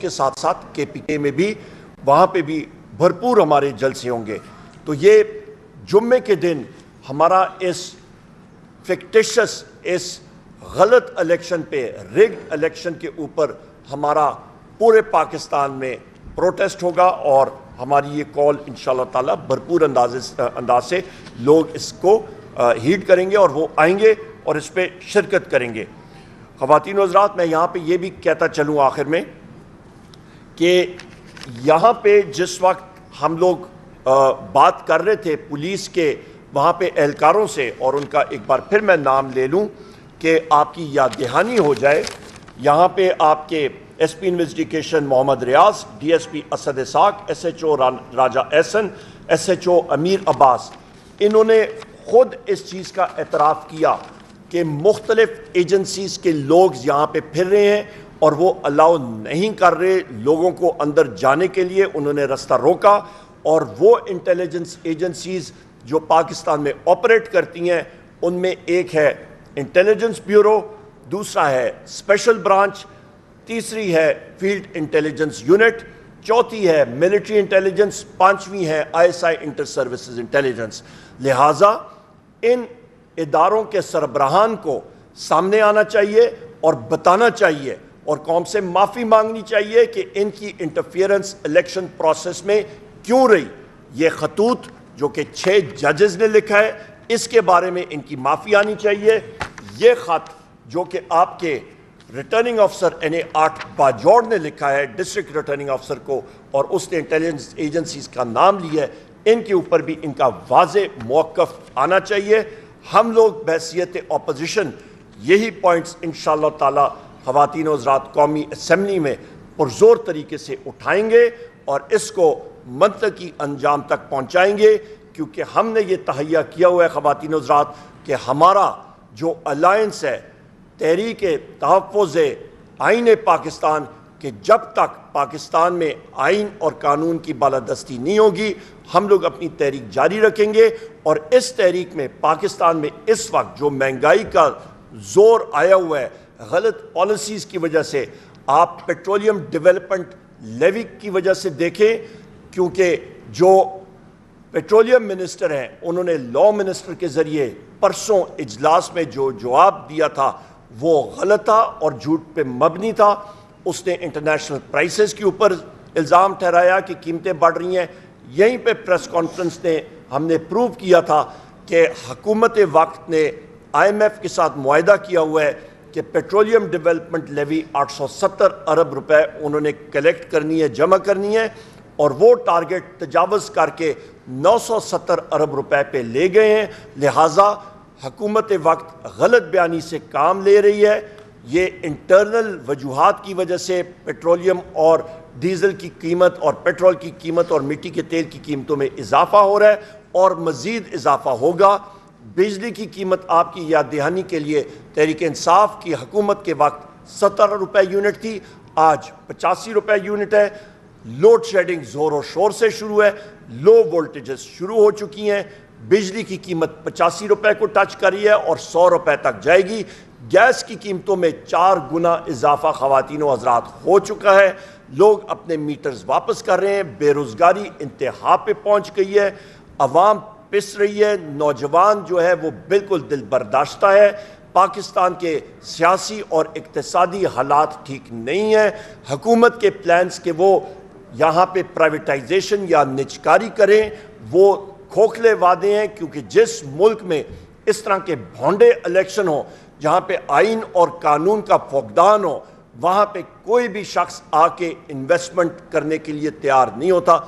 کے ساتھ ساتھ کے پی کے میں بھی وہاں پہ بھی بھرپور ہمارے جلسے ہوں گے. تو یہ جمعے کے دن ہمارا اس فکٹیشس اس غلط الیکشن پہ ریگڈ الیکشن کے اوپر ہمارا پورے پاکستان میں پروٹیسٹ ہوگا اور ہماری یہ کال انشاءاللہ تعالی بھرپور انداز سے لوگ اس کو ہیڈ کریں گے اور وہ آئیں گے اور اس پہ شرکت کریں گے. خواتین و حضرات, میں یہاں پہ یہ بھی کہتا چلوں آخر میں کہ یہاں پہ جس وقت ہم لوگ بات کر رہے تھے پولیس کے وہاں پہ اہلکاروں سے, اور ان کا ایک بار پھر میں نام لے لوں کہ آپ کی یاد دہانی ہو جائے, یہاں پہ آپ کے ایس پی انویسٹیگیشن محمد ریاض, ڈی ایس پی اسد اسحاق, ایس ایچ او راجہ احسن, ایس ایچ او امیر عباس, انہوں نے خود اس چیز کا اعتراف کیا کہ مختلف ایجنسیز کے لوگ یہاں پہ پھر رہے ہیں اور وہ الاؤ نہیں کر رہے لوگوں کو اندر جانے کے لیے. انہوں نے رستہ روکا اور وہ انٹیلیجنس ایجنسیز جو پاکستان میں آپریٹ کرتی ہیں ان میں ایک ہے انٹیلیجنس بیورو, دوسرا ہے اسپیشل برانچ, تیسری ہے فیلڈ انٹیلیجنس یونٹ, چوتھی ہے ملٹری انٹیلیجنس, پانچویں ہے I S I inter services intelligence. لہٰذا ان اداروں کے سربراہان کو سامنے آنا چاہیے اور بتانا چاہیے اور قوم سے معافی مانگنی چاہیے کہ ان کی انٹرفیئرنس الیکشن پروسیس میں کیوں رہی. یہ خطوط جو کہ 6 ججز نے لکھا ہے اس کے بارے میں ان کی معافی آنی چاہیے. یہ خط جو کہ آپ کے ریٹرننگ آفیسر NA8 باجوڑ نے لکھا ہے ڈسٹرکٹ ریٹرننگ آفیسر کو, اور اس نے انٹیلیجنس ایجنسیز کا نام لیا ہے, ان کے اوپر بھی ان کا واضح موقف آنا چاہیے. ہم لوگ بحیثیت اپوزیشن یہی پوائنٹس انشاءاللہ تعالی خواتین و حضرات قومی اسمبلی میں پرزور طریقے سے اٹھائیں گے اور اس کو منطقی انجام تک پہنچائیں گے, کیونکہ ہم نے یہ تہیہ کیا ہوا ہے خواتین و حضرات کہ ہمارا جو الائنس ہے تحریک تحفظ آئین پاکستان, کہ جب تک پاکستان میں آئین اور قانون کی بالادستی نہیں ہوگی ہم لوگ اپنی تحریک جاری رکھیں گے. اور اس تحریک میں پاکستان میں اس وقت جو مہنگائی کا زور آیا ہوا ہے غلط پالیسیز کی وجہ سے, آپ پیٹرولیم ڈیولپمنٹ لیوی کی وجہ سے دیکھیں, کیونکہ جو پیٹرولیم منسٹر ہیں انہوں نے لا منسٹر کے ذریعے پرسوں اجلاس میں جو جواب دیا تھا وہ غلط تھا اور جھوٹ پہ مبنی تھا. اس نے انٹرنیشنل پرائسز کے اوپر الزام ٹھہرایا کہ قیمتیں بڑھ رہی ہیں. یہیں پہ پریس کانفرنس نے ہم نے پروو کیا تھا کہ حکومت وقت نے IMF کے ساتھ معاہدہ کیا ہوا ہے کہ پیٹرولیم ڈیولپمنٹ لیوی 870 ارب روپے انہوں نے کلیکٹ کرنی ہے, جمع کرنی ہے, اور وہ ٹارگٹ تجاوز کر کے 970 ارب روپے پہ لے گئے ہیں. لہٰذا حکومت وقت غلط بیانی سے کام لے رہی ہے. یہ انٹرنل وجوہات کی وجہ سے پیٹرولیم اور ڈیزل کی قیمت اور پیٹرول کی قیمت اور مٹی کے تیل کی قیمتوں میں اضافہ ہو رہا ہے اور مزید اضافہ ہوگا. بجلی کی قیمت آپ کی یاد دہانی کے لیے تحریک انصاف کی حکومت کے وقت 70 روپے یونٹ تھی, آج 85 روپے یونٹ ہے. لوڈ شیڈنگ زور و شور سے شروع ہے, لو وولٹیجز شروع ہو چکی ہیں, بجلی کی قیمت 85 روپے کو ٹچ کری ہے اور 100 روپے تک جائے گی. گیس کی قیمتوں میں 4 گنا اضافہ خواتین و حضرات ہو چکا ہے. لوگ اپنے میٹرز واپس کر رہے ہیں, بے روزگاری انتہا پہ پہنچ گئی ہے, عوام پس رہی ہے, نوجوان جو ہے وہ بالکل دل برداشتہ ہے. پاکستان کے سیاسی اور اقتصادی حالات ٹھیک نہیں ہیں. حکومت کے پلانز کہ وہ یہاں پہ پرائیویٹائزیشن یا نجکاری کریں وہ کھوکھلے وعدے ہیں, کیونکہ جس ملک میں اس طرح کے بھونڈے الیکشن ہوں جہاں پہ آئین اور قانون کا فقدان ہو وہاں پہ کوئی بھی شخص آ کے انویسٹمنٹ کرنے کے لیے تیار نہیں ہوتا.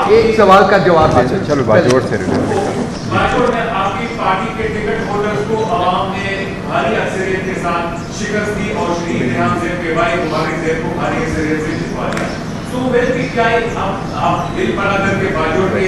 ایک سوال کا جواب دیں. چلو باجوڑ سے باجوڑ میں آپ کی پارٹی کے ٹکٹ ہولڈرز کو عوام نے بھاری اکثریت کے ساتھ شکست دی اور شریف ریحان صاحب کے بھائی بخاری صاحب کو بھاری اکثریت سے جتوا دیا. تو ویل کی کیا آپ دل بڑا کر کے باجوڑ میں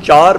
4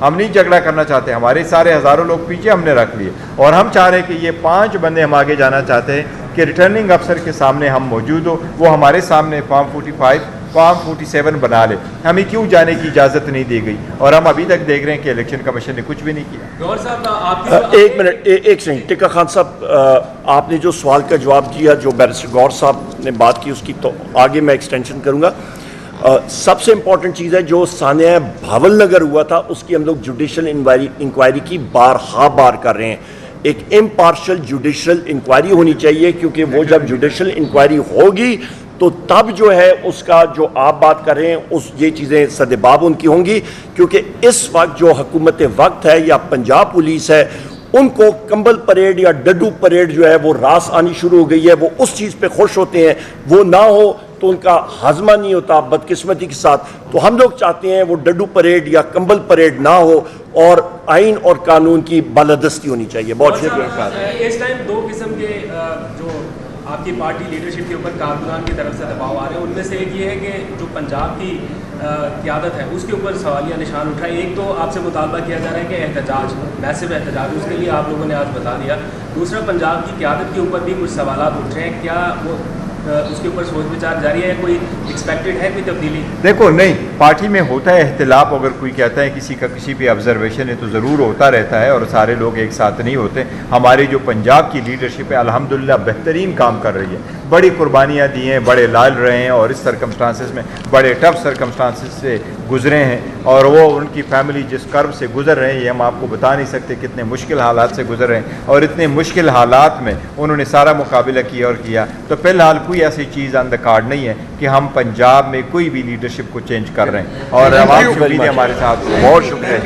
ہم نہیں جھگڑا کرنا چاہتے, ہمارے سارے ہزاروں لوگ پیچھے ہم نے رکھ لیے, اور ہم چاہ رہے ہیں کہ یہ 5 بندے ہم آگے جانا چاہتے ہیں کہ ریٹرننگ افسر کے سامنے ہم موجود ہو, وہ ہمارے سامنے فارم 45 فارم 47 بنا لے. ہمیں کیوں جانے کی اجازت نہیں دی گئی, اور ہم ابھی تک دیکھ رہے ہیں کہ الیکشن کمیشن نے کچھ بھی نہیں کیا. گور صاحب آپ ایک منٹ, ایک سیکنڈ. ٹکا خان صاحب, آپ نے جو سوال کا جواب دیا, جو بیرسٹر گور صاحب نے بات کی, اس کی تو آگے میں ایکسٹینشن کروں گا. سب سے امپورٹنٹ چیز ہے جو سانحہ بھاول نگر ہوا تھا, اس کی ہم لوگ جوڈیشل انکوائری کی بار کر رہے ہیں. ایک امپارشل جوڈیشل انکوائری ہونی چاہیے, کیونکہ وہ جب جوڈیشل انکوائری ہوگی تو تب جو ہے اس کا جو آپ بات کر رہے ہیں اس یہ چیزیں سدباب ان کی ہوں گی. کیونکہ اس وقت جو حکومت وقت ہے یا پنجاب پولیس ہے, ان کو کمبل پریڈ یا ڈڈو پریڈ جو ہے وہ راس آنی شروع ہو گئی ہے. وہ اس چیز پہ خوش ہوتے ہیں, وہ نہ ہو تو ان کا ہاضمہ نہیں ہوتا بدقسمتی کے ساتھ. تو ہم لوگ چاہتے ہیں وہ ڈڈو پریڈ یا کمبل پریڈ نہ ہو, اور آئین اور قانون کی بالادستی ہونی چاہیے. بہت شکریہ. اس ٹائم 2 قسم کے جو آپ کی پارٹی لیڈرشپ کے اوپر کارکنان کی طرف سے دباؤ آ رہے ہیں, ان میں سے ایک یہ ہے کہ جو پنجاب کی قیادت ہے اس کے اوپر سوالیہ نشان اٹھا ہے. ایک تو آپ سے مطالبہ کیا جا رہا ہے کہ احتجاج, میسو احتجاج, اس کے لیے آپ لوگوں نے آج بتا دیا. دوسرا, پنجاب کی قیادت کے اوپر بھی کچھ سوالات اٹھ رہے ہیں, کیا وہ اس کے اوپر سوچ بچار جاری ہے, کوئی ایکسپیکٹڈ ہے کوئی تبدیلی؟ دیکھو نہیں, پارٹی میں ہوتا ہے اختلاف, اگر کوئی کہتا ہے کسی کا کسی پہ آبزرویشن ہے تو ضرور ہوتا رہتا ہے, اور سارے لوگ ایک ساتھ نہیں ہوتے. ہماری جو پنجاب کی لیڈرشپ ہے الحمدللہ بہترین کام کر رہی ہے, بڑی قربانیاں دی ہیں, بڑے لائل رہے ہیں, اور اس سرکمسٹانسز میں بڑے ٹف سرکمسٹانسز سے گزرے ہیں, اور وہ ان کی فیملی جس کرب سے گزر رہے ہیں یہ ہم آپ کو بتا نہیں سکتے کتنے مشکل حالات سے گزر رہے ہیں, اور اتنے مشکل حالات میں انہوں نے سارا مقابلہ کیا اور کیا. تو فی الحال کوئی ایسی چیز آن دا کارڈ نہیں ہے کہ ہم پنجاب میں کوئی بھی لیڈرشپ کو چینج کر رہے ہیں, اور عوام شکریہ ہمارے ساتھ. بہت شکریہ.